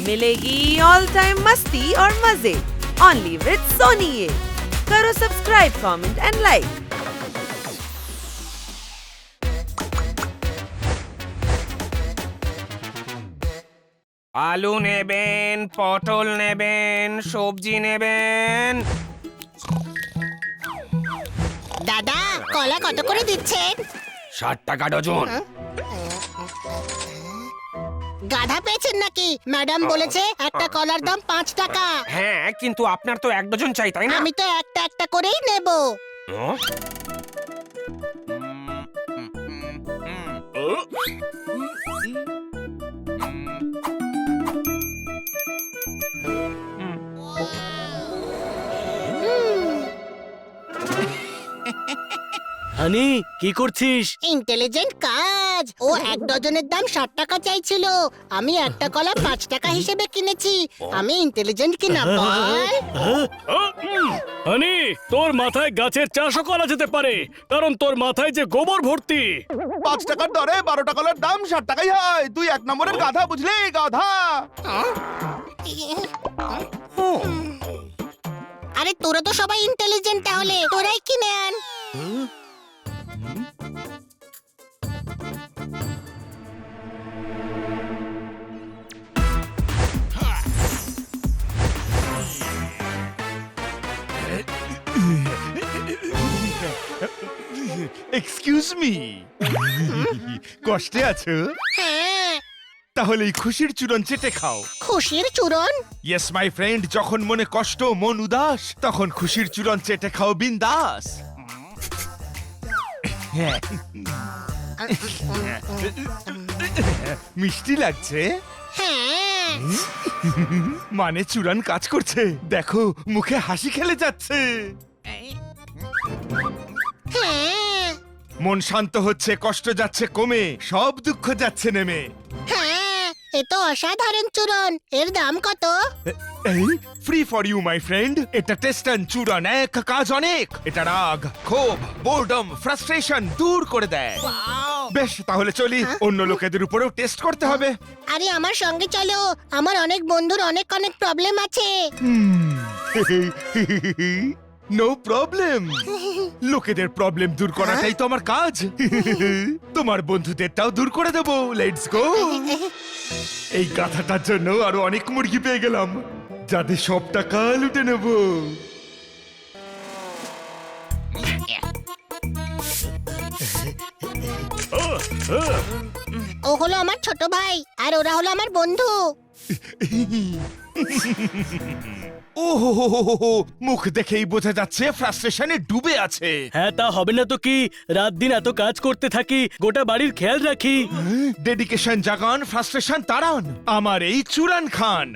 मिलेगी all time मस्ती और मजे ओनली विद सोनी। ये करो सब्सक्राइब, कमेंट एंड लाइक। আলু নেবেন, পটল নেবেন, সবজি নেবেন। দাদা কলা কত করে দিচ্ছেন? 60 টাকা ডজন। গাধা পেয়েছেন নাকি? ম্যাডাম বলেছে একটা কলার দাম 5 টাকা। হ্যাঁ, কিন্তু আপনার তো 1 ডজন চাই, তাই না? আমি তো একটা একটা করেই নেব। হুম? হানি, কি করছিস? ইন্টেলিজেন্ট কাজ। ও 1 ডজনের দাম 60 টাকা চাইছিল, আমি একটা কলা 5 টাকা হিসেবে কিনেছি। আমি ইন্টেলিজেন্ট কি না বল? হানি, তোর মাথায় গাছের চাষও করা যেতে পারে, কারণ তোর মাথায় যে গোবর ভর্তি। 5 টাকার দরে 12টা কলার দাম 60 টাকাই হয়। তুই 1 নম্বরের গাধা, বুঝলি? গাধা। আরে তোরা তো সবাই ইন্টেলিজেন্ট, তাহলে তোরাই কিনে আন। এক্সকিউজ মি, কষ্টে আছো? হ্যাঁ, তাহলে এই খুশির চূরণ চেটে খাও। খুশির চূরণ? ইয়েস মাই ফ্রেন্ড, যখন মনে কষ্ট, মন উদাস, তখন খুশির চূরণ চেটে খাও বিন্দাস। হ্যাঁ। মিষ্টি লাগছে? হ্যাঁ। মানে চূরণ কাজ করছে, দেখো মুখে হাসি খেলে যাচ্ছে। হ্যাঁ। মন শান্ত হচ্ছে, কষ্ট যাচ্ছে কমে, সব দুঃখ যাচ্ছে নেমে। হ্যাঁ, এ তো অসাধারণ চূরণ। এর দাম কত? Free for you my friend. এটা টেস্টন চূরণ, এক কাজ অনেক। এটা রাগ, ক্ষোভ, বোর্ডম, ফ্রাস্ট্রেশন দূর করে দেয়। বেশ, তাহলে চলি, অন্য লোকেদের উপরেও টেস্ট করতে হবে। আরে আমার সঙ্গে চলো, আমার অনেক বন্ধুর অনেক অনেক প্রবলেম আছে। No problem. লোকেদের প্রবলেম দূর করাটাই তো আমার কাজ। তোমার বন্ধুদেরটাও দূর করে দেবো। Let's go. এই গাধাটার জন্য আরো অনেক মুরগি পেয়ে গেলাম, যাদের সব টাকা লুটে নেব। ও হলো আমার ছোট ভাই, আর ওরা হলো আমার বন্ধু। ও মুখ দেখেই বোঝা যাচ্ছে ফ্রাস্ট্রেশনে ডুবে আছে। হ্যাঁ, তা হবে না তো কি? রাত দিন এত কাজ করতে থাকি, গোটা বাড়ির খেয়াল রাখি। ডেডিকেশন জাগান, ফ্রাস্ট্রেশন তাড়ান, আমার এই চূরণ খান।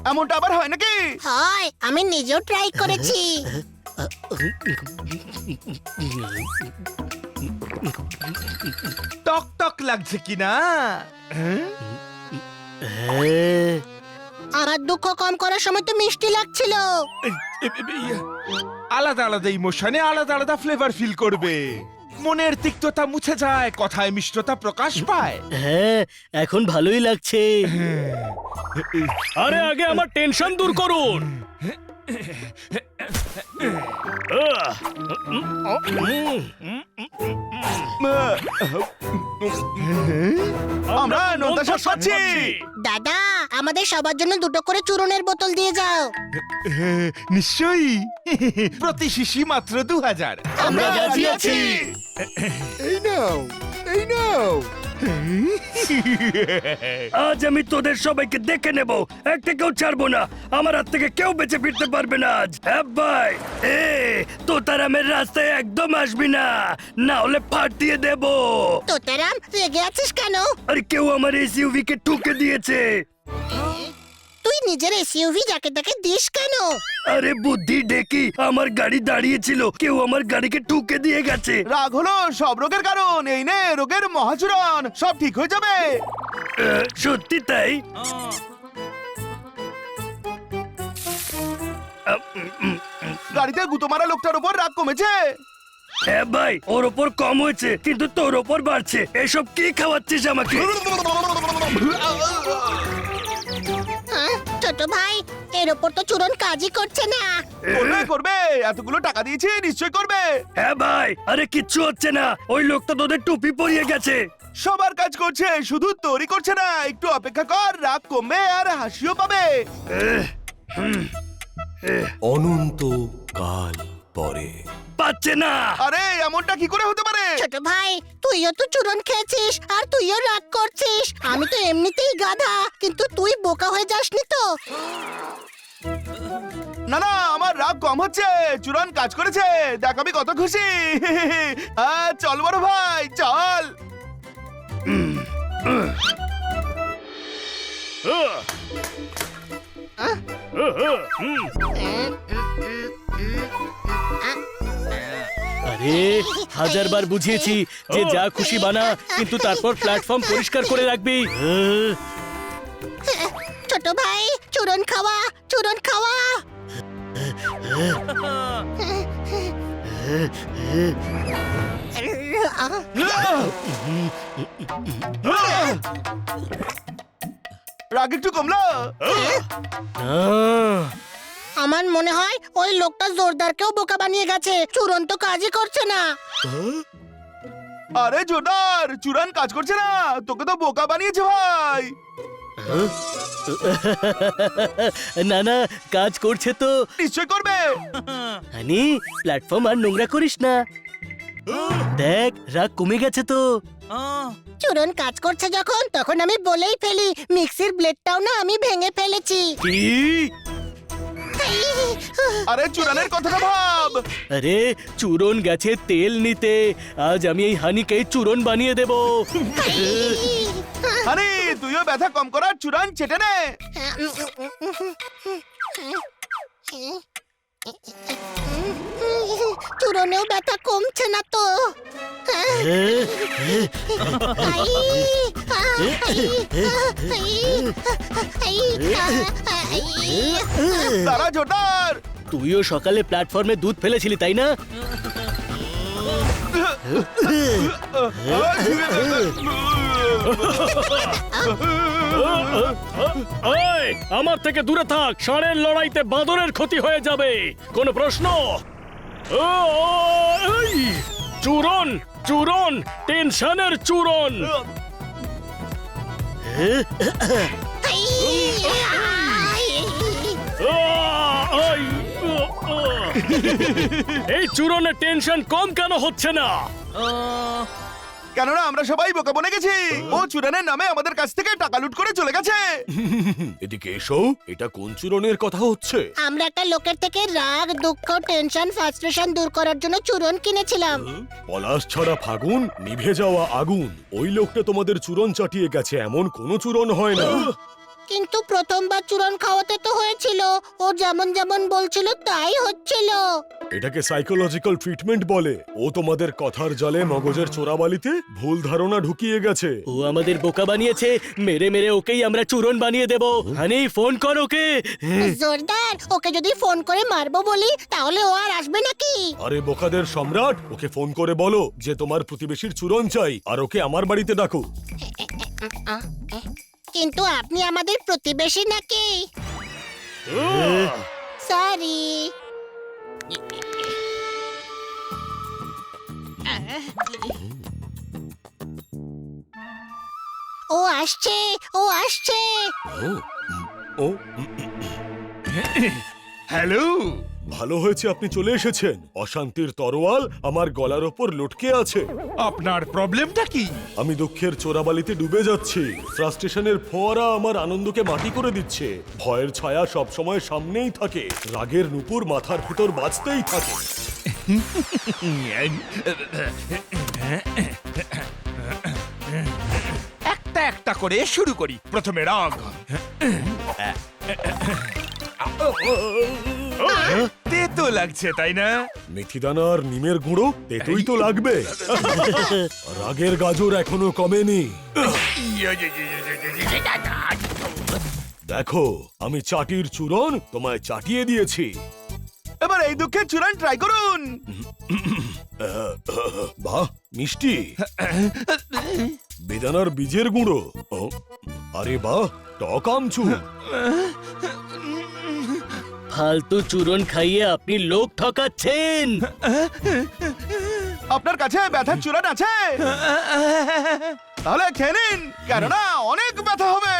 এমনটা আবার হয় নাকি? হয়, আমি নিজেও ট্রাই করেছি। টক টক লাগছে কিনা? আমার দুঃখ কম করার সময় তো মিষ্টি লাগছিল। আলাদা আলাদা ইমোশনে আলাদা আলাদা ফ্লেভার ফিল করবে। মনের তিক্ততা মুছে যায়, কথায় মিষ্টতা প্রকাশ পায়। হ্যাঁ, এখন ভালোই লাগছে। আরে আগে আমার টেনশন দূর করুন। আমরা নন্দাশাস পাচ্ছি। দাদা, আমাদের সবার জন্য 2টো করে চূরণের বোতল দিয়ে যাও। নিশ্চয়ই। প্রতি শিশি মাত্র 2000। আমরা রাজি আছি। এই নাও, এই নাও। আজ আমি তোদের সবাইকে দেখে নেব, একটাকেও ছাড়বো না। আমার হাত থেকে কেউ বেঁচে ফিরতে পারবে না আজ। হ্যাঁ ভাই, তোতারামের রাস্তায় একদম আসবি না, না হলে ফাটিয়ে দেব। তোতারাম, রেগে আছিস কেন? আরে কেউ আমার এসইউভি কে ঠুকে দিয়েছে। তুই নিজের এসইউভি যাকে তাকে দিস কেন? আরে বুদ্ধি ডেকি, আমার গাড়ি দাঁড়িয়ে ছিল, কেউ আমার গাড়িকে ঠুকে দিয়ে গেছে। রাগ হলো সব রোগের কারণ। এই নে রোগের মহাচূরণ, সব ঠিক হয়ে যাবে। সত্যি তাই? গাড়িতে গুঁতো মারা লোকটার উপর রাগ কমেছে। হ্যাঁ ভাই, ওর ওপর কম হয়েছে কিন্তু তোর ওপর বাড়ছে। এসব কি খাওয়াচ্ছিস আমাকে? হ্যাঁ, ছোট ভাই এর ওপর তো চূড়ন কাজই করছে না। করবে করবে, এতগুলো টাকা দিয়েছি, নিশ্চয় করবে। হ্যাঁ ভাই, আরে কিচ্ছু হচ্ছে না। ওই লোকটা তোদের টুপি পরিয়ে গেছে। সবার কাজ করছে, শুধু তোরই করছে না। একটু অপেক্ষা কর, রাগ কমবে আর হাসিও পাবে। অনন্ত কাল পরে। পাচ্ছে না। আরে এমনটা কি করে হতে পারে? ছোট ভাই তুইও তো চূড়ন খেয়েছিস আর তুইও রাগ করছিস। আমি তো এমনিতেই গাধা, কিন্তু তুই বোকা হয়ে যাসনি তো? না না, আমার রাগ কম হচ্ছে। চূড়ন কাজ করেছে, দেখ আমি কত খুশি। চল বড় ভাই, চল। আরে হাজারবার বুঝিয়েছি যে যা খুশি বানা, কিন্তু তারপর প্ল্যাটফর্ম পরিষ্কার করে রাখবি। ছোট ভাই চূড়ন খাওয়া, চূড়ন খাওয়া। রাগ একটু কমলো? আমার মনে হয় ওই লোকটা জোরদারকেও বোকা বানিয়ে গেছে। চূড়ন তো কাজই করছে না। আরে জোরদার, চূড়ন কাজ করছে না, তোকে তো বোকা বানিয়েছে ভাই। না না, কাজ করছে তো। নিশ্চয় করবে। হানি, প্ল্যাটফর্ম আর নোংরা করিস না। দেখ, রাগ কমে গেছে তো। চূড়ন কাজ করছে যখন, তখন আমি বলেই ফেলি মিক্সির ব্লেডটাও না আমি ভেঙে ফেলেছি। কি? আরে চূড়নের কথাটা ভাব। আরে চূরণ গেছে তেল নিতে। আজ আমি এই হানিকে চূরণ বানিয়ে দেব। আরে তুইও ব্যথা কম করার চূড়ন চেটে নে। চূড়নেও ব্যথা কমছে না তো। দাঁড়া জোরদার। তুইও সকালে প্ল্যাটফর্মে দুধ ফেলেছিলি, তাই না? ওই, আমার থেকে দূরে থাক। ষাঁড়ের লড়াইতে বাঁদরের ক্ষতি হয়ে যাবে। কোনো প্রশ্ন? ওই, চূরণ, চূরণ, টেনশনের চূরণ। এই চূরণের টেনশন কম কেন হচ্ছে না? কেননা আমরা সবাই বোকা বনে গেছি। ও চূড়নের নামে আমাদের কাছ থেকে টাকা লুট করে চলে গেছে। এদিকে এসো, এটা কোন চূরণের কথা হচ্ছে? আমরা একটা লোকের থেকে রাগ, দুঃখ, টেনশন, ফ্রাস্ট্রেশন দূর করার জন্য চূড়ন কিনেছিলাম। পলাশ ছড়া ফাগুন, নিভে যাওয়া আগুন। ওই লোকটা তোমাদের চূরণ চাটিয়ে গেছে, এমন কোনো চূরণ হয় না। কিন্তু প্রথমবার চূড়ন খাওয়াতে তো হয়েছিল। ও যেমন যেমন বলছিল তাই হচ্ছিল। এটাকে সাইকোলজিক্যাল ট্রিটমেন্ট বলে। ও তোমাদের কথার জালে মগজের চোরাবালিতে ভুল ধারণা ঢুকিয়ে গেছে। ও আমাদের বোকা বানিয়েছে। মেরে মেরে ওকেই আমরা চূরণ বানিয়ে দেব। হানি, ফোন কর ওকে। জোরদার, ওকে যদি ফোন করে মারবো বলি তাহলে ও আর আসবে নাকি? আরে বোকাদের সম্রাট, ওকে ফোন করে বলো যে তোমার প্রতিবেশীর চূরণ চাই, আর ওকে আমার বাড়িতে ডাকো। কিন্তু আপনি আমাদের প্রতিবেশী নাকি? সরি। ও আসছে, ও আসছে। ও, হ্যালো। ভালো হয়েছে আপনি চলে এসেছেন। অশান্তির তরোয়াল আমার গলার ওপর লটকে আছে। আপনার প্রবলেমটা কি? আমি দুঃখের চোরাবালিতে ডুবে যাচ্ছি। ফ্রাস্ট্রেশনের ফোয়ারা আমার আনন্দকে মাটি করে দিচ্ছে। ভয়ের ছায়া সব সময় সামনেই থাকে। রাগের নুপুর মাথার ভিতর বাজতেই থাকে। একটা একটা করে শুরু করি। প্রথমে রাগ। তেতো লাগছে তাই না? মেথিদানা আর নিমের গুঁড়ো, তেতোই তো লাগবে। রাগের গাজর এখনো কমেনি। দেখো, আমি চাটির চূরণ তোমায় চাটিয়ে দিয়েছি। এবারে এই দুঃখের চূড়ান ট্রাই করুন। বাহ মিষ্টি। বেদানার বীজের গুঁড়ো। ও, আরে বাহ, টক আমচুর। ফালতু চূরণ খাইয়ে আপনি লোক ঠকাচ্ছেন। আপনার কাছে ব্যথার চূড়ান আছে? তাহলে খেয়ে নিন, কেননা অনেক ব্যথা হবে।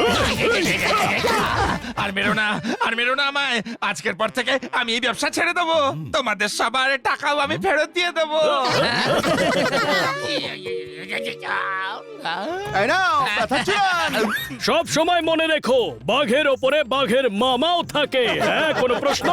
ও, আর মেরো না, আর মেরো না আমায়। আজকের পর থেকে আমি এই ব্যবসা ছেড়ে দেবো। তোমাদের সবার টাকাও আমি ফেরত দিয়ে দেবো। এই নাও, ব্যথার চূড়ান। সব সময় মনে রেখো, বাঘের ওপরে বাঘের মামাও থাকে। হ্যাঁ, কোনো প্রশ্ন?